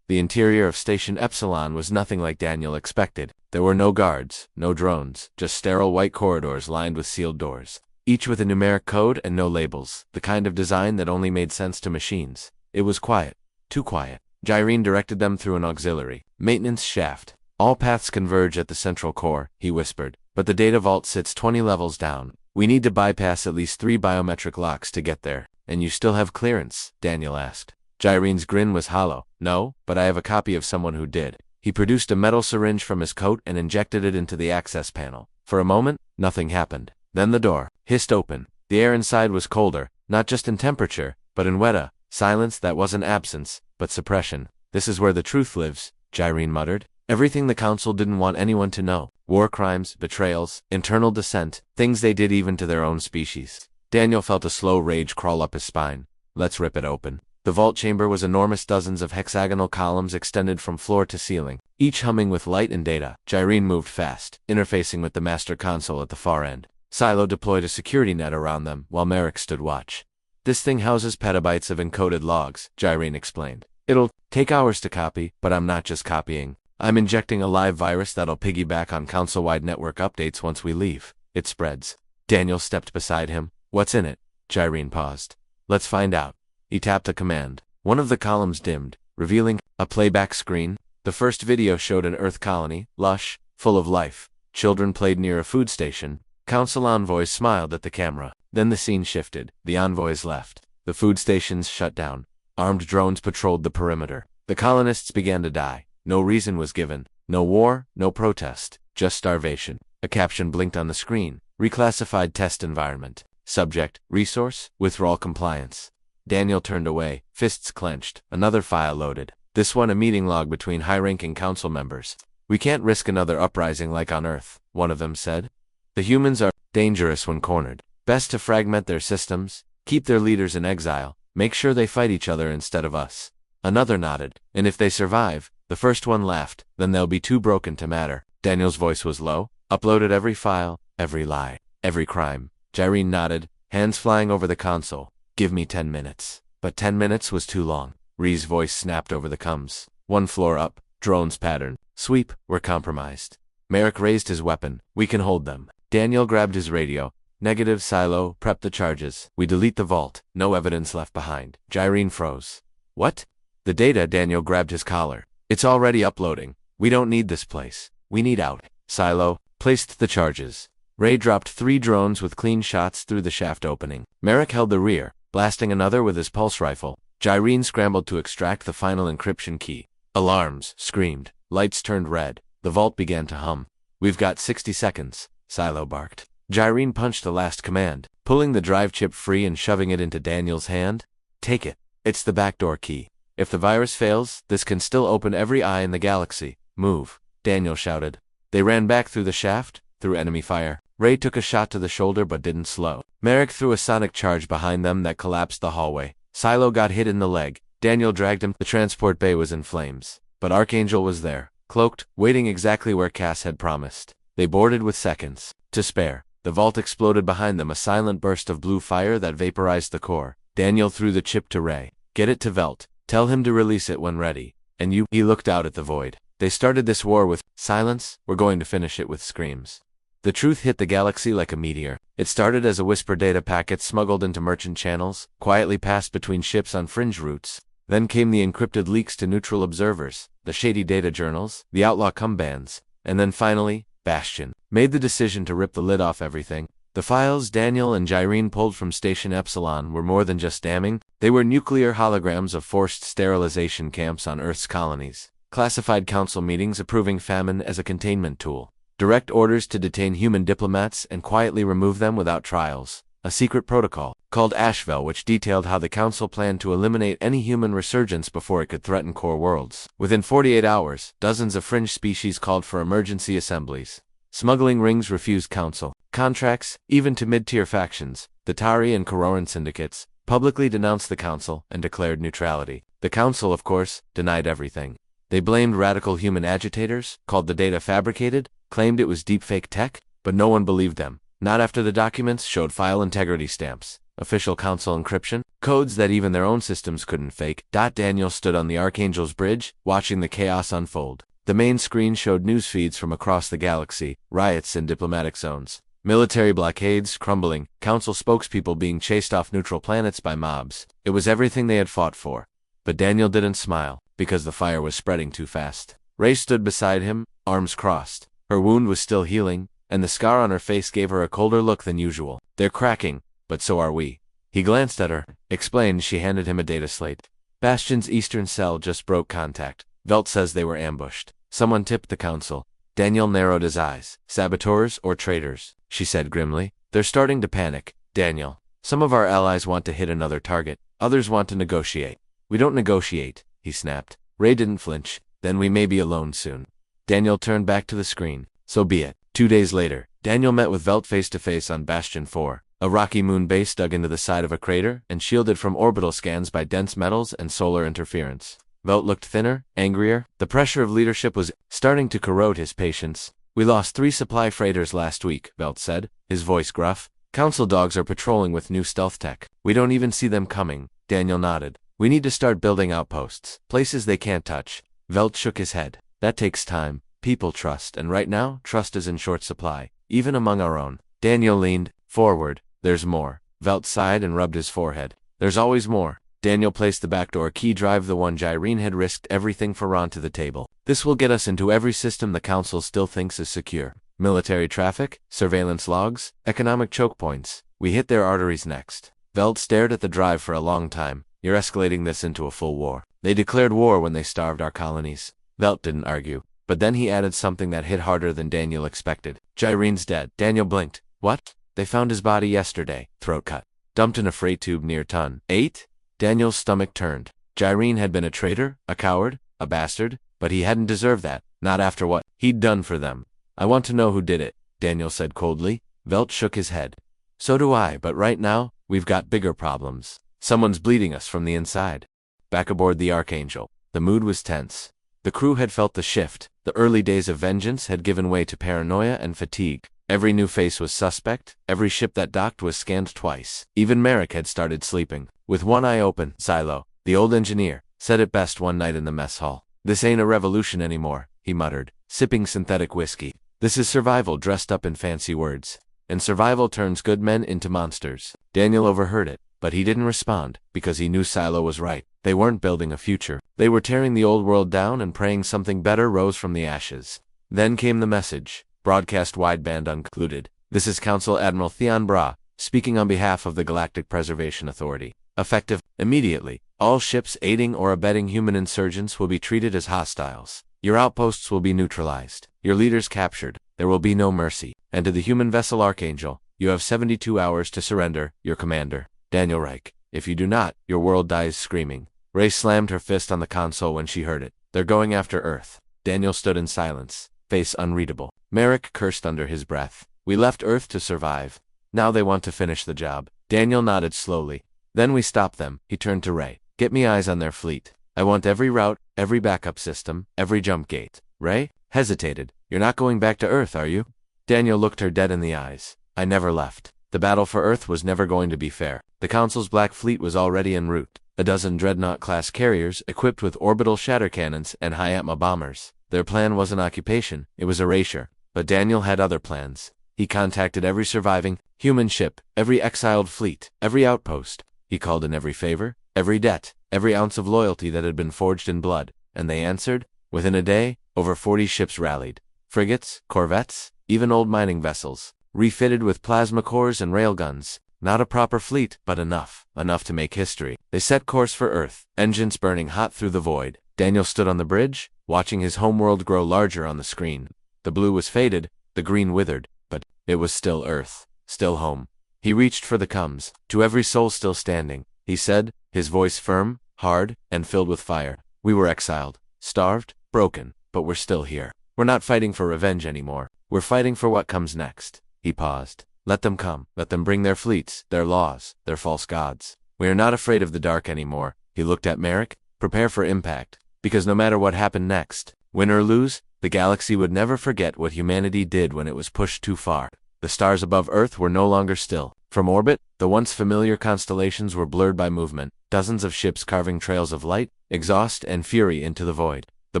The interior of Station Epsilon was nothing like Daniel expected. There were no guards, no drones, just sterile white corridors lined with sealed doors, each with a numeric code and no labels, the kind of design that only made sense to machines. It was quiet. Too quiet. Gyrene directed them through an auxiliary maintenance shaft. All paths converge at the central core, he whispered, but the data vault sits 20 levels down. We need to bypass at least 3 biometric locks to get there. And you still have clearance? Daniel asked. Gyrene's grin was hollow. No, but I have a copy of someone who did. He produced a metal syringe from his coat and injected it into the access panel. For a moment, nothing happened. Then the door hissed open. The air inside was colder, not just in temperature, but in weta. Silence that wasn't absence, but suppression. This is where the truth lives, Gyrene muttered. Everything the Council didn't want anyone to know. War crimes, betrayals, internal dissent, things they did even to their own species. Daniel felt a slow rage crawl up his spine. Let's rip it open. The vault chamber was enormous, dozens of hexagonal columns extended from floor to ceiling, each humming with light and data. Gyrene moved fast, interfacing with the master console at the far end. Silo deployed a security net around them, while Merrick stood watch. This thing houses petabytes of encoded logs, Gyrene explained. It'll take hours to copy, but I'm not just copying. I'm injecting a live virus that'll piggyback on council-wide network updates once we leave. It spreads. Daniel stepped beside him. What's in it? Gyrene paused. Let's find out. He tapped a command. One of the columns dimmed, revealing a playback screen. The first video showed an Earth colony, lush, full of life. Children played near a food station. Council envoys smiled at the camera. Then the scene shifted. The envoys left. The food stations shut down. Armed drones patrolled the perimeter. The colonists began to die. No reason was given. No war, no protest. Just starvation. A caption blinked on the screen. Reclassified test environment. Subject, resource, withdrawal compliance. Daniel turned away, fists clenched. Another file loaded. This one a meeting log between high-ranking council members. We can't risk another uprising like on Earth, one of them said. The humans are dangerous when cornered. Best to fragment their systems, keep their leaders in exile, make sure they fight each other instead of us. Another nodded. And if they survive, the first one laughed, then they'll be too broken to matter. Daniel's voice was low. Uploaded every file, every lie, every crime. Gyrene nodded, hands flying over the console. Give me 10 minutes. But 10 minutes was too long. Ree's voice snapped over the comms. One floor up, drones pattern. Sweep, we're compromised. Merrick raised his weapon. We can hold them. Daniel grabbed his radio. Negative, Silo, prep the charges. We delete the vault. No evidence left behind. Gyrene froze. What? The data. Daniel grabbed his collar. It's already uploading. We don't need this place. We need out. Silo placed the charges. Ray dropped 3 drones with clean shots through the shaft opening. Merrick held the rear, blasting another with his pulse rifle. Gyrene scrambled to extract the final encryption key. Alarms screamed. Lights turned red. The vault began to hum. "We've got 60 seconds, Silo barked. Gyrene punched the last command, pulling the drive chip free and shoving it into Daniel's hand. "Take it. It's the backdoor key. If the virus fails, this can still open every eye in the galaxy. Move," Daniel shouted. They ran back through the shaft, through enemy fire. Ray took a shot to the shoulder but didn't slow. Merrick threw a sonic charge behind them that collapsed the hallway. Silo got hit in the leg. Daniel dragged him. The transport bay was in flames. But Archangel was there, cloaked, waiting exactly where Cass had promised. They boarded with seconds to spare. The vault exploded behind them, a silent burst of blue fire that vaporized the core. Daniel threw the chip to Ray. "Get it to Velt. Tell him to release it when ready. And you," he looked out at the void. "They started this war with silence. We're going to finish it with screams." The truth hit the galaxy like a meteor. It started as a whisper data packet smuggled into merchant channels, quietly passed between ships on fringe routes. Then came the encrypted leaks to neutral observers, the shady data journals, the outlaw come-bans, and then finally, Bastion made the decision to rip the lid off everything. The files Daniel and Gyrene pulled from Station Epsilon were more than just damning. They were nuclear holograms of forced sterilization camps on Earth's colonies, classified council meetings approving famine as a containment tool, direct orders to detain human diplomats and quietly remove them without trials, a secret protocol called HFY which detailed how the council planned to eliminate any human resurgence before it could threaten core worlds. Within 48 hours, dozens of fringe species called for emergency assemblies. Smuggling rings refused council contracts, even to mid-tier factions. The Tari and Kororan syndicates publicly denounced the council and declared neutrality. The council, of course, denied everything. They blamed radical human agitators, called the data fabricated, claimed it was deepfake tech, but no one believed them. Not after the documents showed file integrity stamps, official council encryption, codes that even their own systems couldn't fake. Daniel stood on the Archangel's bridge, watching the chaos unfold. The main screen showed news feeds from across the galaxy, riots in diplomatic zones, military blockades crumbling, council spokespeople being chased off neutral planets by mobs. It was everything they had fought for. But Daniel didn't smile, because the fire was spreading too fast. Ray stood beside him, arms crossed. Her wound was still healing, and the scar on her face gave her a colder look than usual. "They're cracking, but so are we." He glanced at her, explained. She handed him a data slate. "Bastion's eastern cell just broke contact. Velt says they were ambushed. Someone tipped the council." Daniel narrowed his eyes. "Saboteurs or traitors?" she said grimly. "They're starting to panic, Daniel. Some of our allies want to hit another target. Others want to negotiate." "We don't negotiate," he snapped. Ray didn't flinch. "Then we may be alone soon." Daniel turned back to the screen. "So be it." 2 days later, Daniel met with Velt face-to-face on Bastion 4, a rocky moon base dug into the side of a crater and shielded from orbital scans by dense metals and solar interference. Velt looked thinner, angrier. The pressure of leadership was starting to corrode his patience. "We lost 3 supply freighters last week," Velt said, his voice gruff. "Council dogs are patrolling with new stealth tech. We don't even see them coming." Daniel nodded. "We need to start building outposts, places they can't touch." Velt shook his head. "That takes time. People trust, and right now, trust is in short supply, even among our own." Daniel leaned forward. "There's more." Velt sighed and rubbed his forehead. "There's always more." Daniel placed the backdoor key drive, the one Gyrene had risked everything for, onto the table. "This will get us into every system the council still thinks is secure. Military traffic, surveillance logs, economic choke points. We hit their arteries next." Velt stared at the drive for a long time. "You're escalating this into a full war. They declared war when they starved our colonies." Velt didn't argue. But then he added something that hit harder than Daniel expected. "Gyrene's dead." Daniel blinked. "What?" "They found his body yesterday, throat cut. Dumped in a freight tube near Ton 8? Daniel's stomach turned. Gyrene had been a traitor, a coward, a bastard, but he hadn't deserved that, not after what he'd done for them. "I want to know who did it," Daniel said coldly. Velt shook his head. "So do I, but right now, we've got bigger problems. Someone's bleeding us from the inside." Back aboard the Archangel, the mood was tense. The crew had felt the shift. The early days of vengeance had given way to paranoia and fatigue. Every new face was suspect. Every ship that docked was scanned twice. Even Merrick had started sleeping, with one eye open. Silo, the old engineer, said it best one night in the mess hall. "This ain't a revolution anymore," he muttered, sipping synthetic whiskey. "This is survival dressed up in fancy words. And survival turns good men into monsters." Daniel overheard it, but he didn't respond, because he knew Silo was right. They weren't building a future. They were tearing the old world down and praying something better rose from the ashes. Then came the message, broadcast wideband uncluded. This is Council Admiral Theon Bra, speaking on behalf of the Galactic Preservation Authority. Effective immediately. All ships aiding or abetting human insurgents will be treated as hostiles. Your outposts will be neutralized. Your leaders captured. There will be no mercy. And to the human vessel Archangel, you have 72 hours to surrender, your commander, Daniel Reich. If you do not, your world dies screaming. Ray slammed her fist on the console when she heard it. They're going after Earth. Daniel stood in silence, face unreadable. Merrick cursed under his breath. We left Earth to survive. Now they want to finish the job. Daniel nodded slowly. Then we stop them. He turned to Ray. Get me eyes on their fleet. I want every route, every backup system, every jump gate. Ray hesitated. You're not going back to Earth, are you? Daniel looked her dead in the eyes. I never left. The battle for Earth was never going to be fair. The Council's Black Fleet was already en route. A dozen Dreadnought-class carriers equipped with orbital shatter cannons and high-atma bombers. Their plan wasn't occupation, it was erasure. But Daniel had other plans. He contacted every surviving human ship, every exiled fleet, every outpost. He called in every favor, every debt, every ounce of loyalty that had been forged in blood. And they answered. Within a day, over 40 ships rallied. Frigates, corvettes, even old mining vessels, refitted with plasma cores and railguns. Not a proper fleet, but enough to make history. They set course for Earth, engines burning hot through the void. Daniel stood on the bridge, watching his homeworld grow larger on the screen. The blue was faded, the green withered, but it was still Earth, still home. He reached for the comms. To every soul still standing, he said, his voice firm, hard, and filled with fire. We were exiled, starved, broken, but we're still here. We're not fighting for revenge anymore. We're fighting for what comes next. He paused. Let them come. Let them bring their fleets, their laws, their false gods. We are not afraid of the dark anymore. He looked at Merrick. Prepare for impact. Because no matter what happened next, win or lose, the galaxy would never forget what humanity did when it was pushed too far. The stars above Earth were no longer still. From orbit, the once familiar constellations were blurred by movement, dozens of ships carving trails of light, exhaust, and fury into the void. The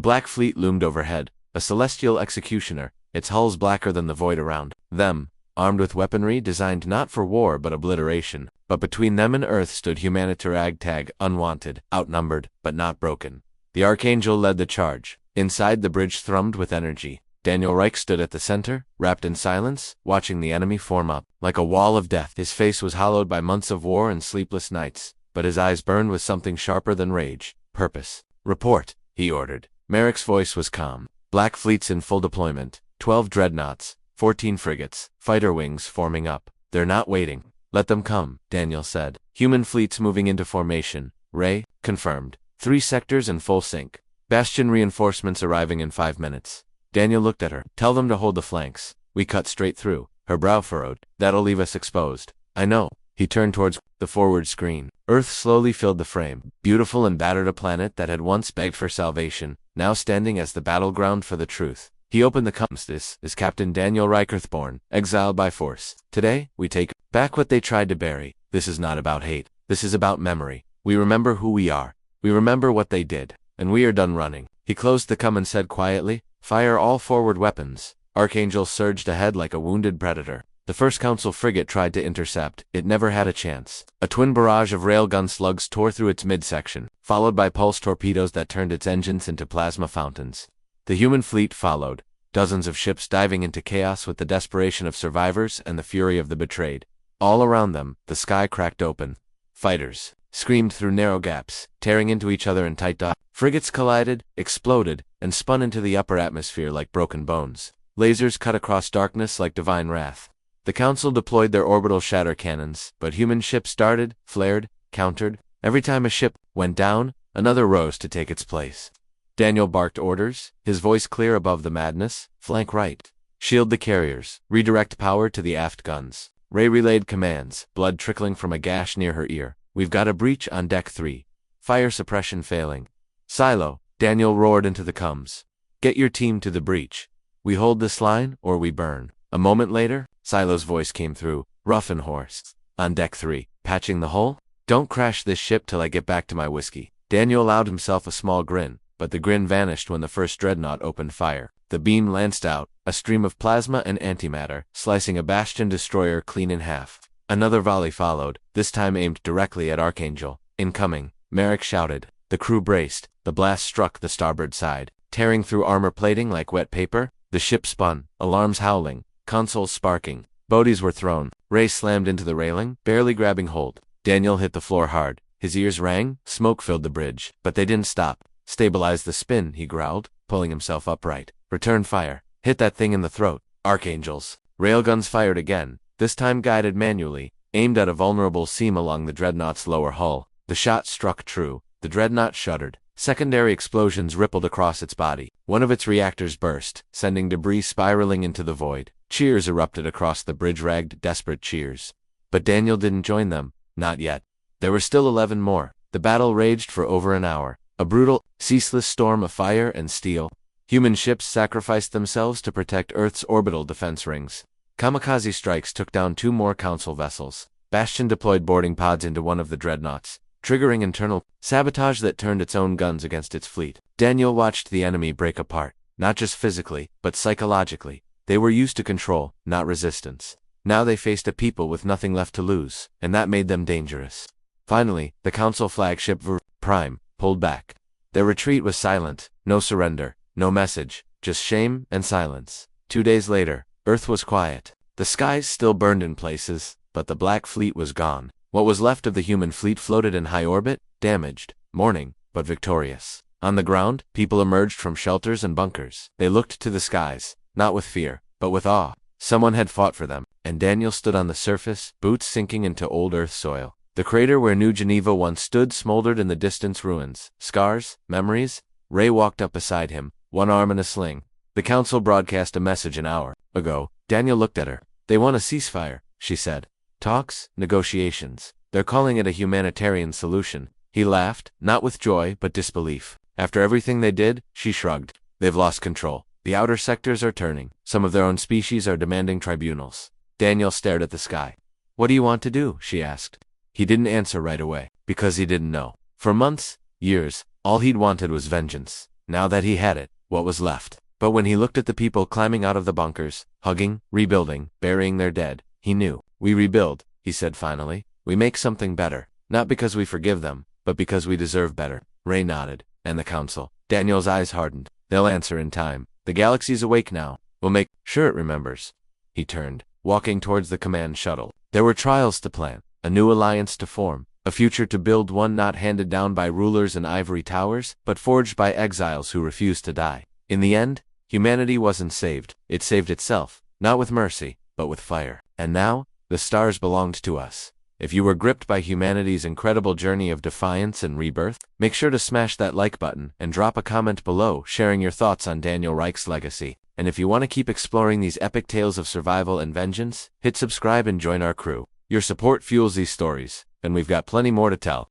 Black Fleet loomed overhead, a celestial executioner, its hulls blacker than the void around them, armed with weaponry designed not for war but obliteration. But between them and Earth stood humanity ragtag, unwanted, outnumbered, but not broken. The Archangel led the charge. Inside, the bridge thrummed with energy. Daniel Reich stood at the center, wrapped in silence, watching the enemy form up. Like a wall of death, his face was hollowed by months of war and sleepless nights, but his eyes burned with something sharper than rage. Purpose. Report, he ordered. Merrick's voice was calm. Black Fleet's in full deployment. 12 dreadnoughts, 14 frigates, fighter wings forming up. They're not waiting. Let them come, Daniel said. Human fleets moving into formation. Ray confirmed. 3 sectors in full sync. Bastion reinforcements arriving in 5 minutes. Daniel looked at her. Tell them to hold the flanks. We cut straight through. Her brow furrowed. That'll leave us exposed. I know. He turned towards the forward screen. Earth slowly filled the frame. Beautiful and battered, a planet that had once begged for salvation, now standing as the battleground for the truth. He opened the comms. This is Captain Daniel Reich, Earthborn, exiled by force. Today, we take back what they tried to bury. This is not about hate. This is about memory. We remember who we are. We remember what they did. And we are done running. He closed the comm and said quietly, fire all forward weapons. Archangel surged ahead like a wounded predator. The first Council frigate tried to intercept. It never had a chance. A twin barrage of railgun slugs tore through its midsection, followed by pulse torpedoes that turned its engines into plasma fountains. The human fleet followed, dozens of ships diving into chaos with the desperation of survivors and the fury of the betrayed. All around them, the sky cracked open. Fighters screamed through narrow gaps, tearing into each other in tight dots. Frigates collided, exploded, and spun into the upper atmosphere like broken bones. Lasers cut across darkness like divine wrath. The Council deployed their orbital shatter cannons, but human ships darted, flared, countered. Every time a ship went down, another rose to take its place. Daniel barked orders, his voice clear above the madness. Flank right. Shield the carriers. Redirect power to the aft guns. Ray relayed commands, blood trickling from a gash near her ear. We've got a breach on deck 3. Fire suppression failing. Silo, Daniel roared into the comms. Get your team to the breach. We hold this line, or we burn. A moment later, Silo's voice came through, rough and hoarse. On deck 3, patching the hull? Don't crash this ship till I get back to my whiskey. Daniel allowed himself a small grin, but the grin vanished when the first dreadnought opened fire. The beam lanced out, a stream of plasma and antimatter, slicing a Bastion destroyer clean in half. Another volley followed, this time aimed directly at Archangel. Incoming, Merrick shouted. The crew braced. The blast struck the starboard side, tearing through armor plating like wet paper. The ship spun, alarms howling, consoles sparking. Bodies were thrown. Ray slammed into the railing, barely grabbing hold. Daniel hit the floor hard. His ears rang, smoke filled the bridge. But they didn't stop. Stabilize the spin, he growled, pulling himself upright. Return fire. Hit that thing in the throat. Archangels. Railguns fired again, this time guided manually, aimed at a vulnerable seam along the dreadnought's lower hull. The shot struck true. The dreadnought shuddered. Secondary explosions rippled across its body. One of its reactors burst, sending debris spiraling into the void. Cheers erupted across the bridge, ragged, desperate cheers. But Daniel didn't join them. Not yet. There were still 11 more. The battle raged for over an hour. A brutal, ceaseless storm of fire and steel. Human ships sacrificed themselves to protect Earth's orbital defense rings. Kamikaze strikes took down 2 more Council vessels. Bastion deployed boarding pods into one of the dreadnoughts, triggering internal sabotage that turned its own guns against its fleet. Daniel watched the enemy break apart, not just physically, but psychologically. They were used to control, not resistance. Now they faced a people with nothing left to lose, and that made them dangerous. Finally, the Council flagship Prime pulled back. Their retreat was silent, no surrender, no message, just shame and silence. 2 days later, Earth was quiet. The skies still burned in places, but the Black Fleet was gone. What was left of the human fleet floated in high orbit, damaged, mourning, but victorious. On the ground, people emerged from shelters and bunkers. They looked to the skies, not with fear, but with awe. Someone had fought for them, and Daniel stood on the surface, boots sinking into old Earth soil. The crater where New Geneva once stood smoldered in the distance ruins. Scars, memories. Ray walked up beside him, one arm in a sling. The Council broadcast a message an hour ago. Daniel looked at her. They want a ceasefire, she said. Talks, negotiations. They're calling it a humanitarian solution. He laughed, not with joy, but disbelief. After everything they did, she shrugged. They've lost control. The outer sectors are turning. Some of their own species are demanding tribunals. Daniel stared at the sky. What do you want to do? She asked. He didn't answer right away, because he didn't know. For months, years, all he'd wanted was vengeance. Now that he had it, what was left? But when he looked at the people climbing out of the bunkers, hugging, rebuilding, burying their dead, he knew. We rebuild, he said finally. We make something better. Not because we forgive them, but because we deserve better. Ray nodded. And the Council. Daniel's eyes hardened. They'll answer in time. The galaxy's awake now. We'll make sure it remembers. He turned, walking towards the command shuttle. There were trials to plan, a new alliance to form, a future to build, one not handed down by rulers in ivory towers, but forged by exiles who refused to die. In the end, humanity wasn't saved. It saved itself, not with mercy, but with fire. And now, the stars belonged to us. If you were gripped by humanity's incredible journey of defiance and rebirth, make sure to smash that like button and drop a comment below sharing your thoughts on Daniel Reich's legacy. And if you want to keep exploring these epic tales of survival and vengeance, hit subscribe and join our crew. Your support fuels these stories, and we've got plenty more to tell.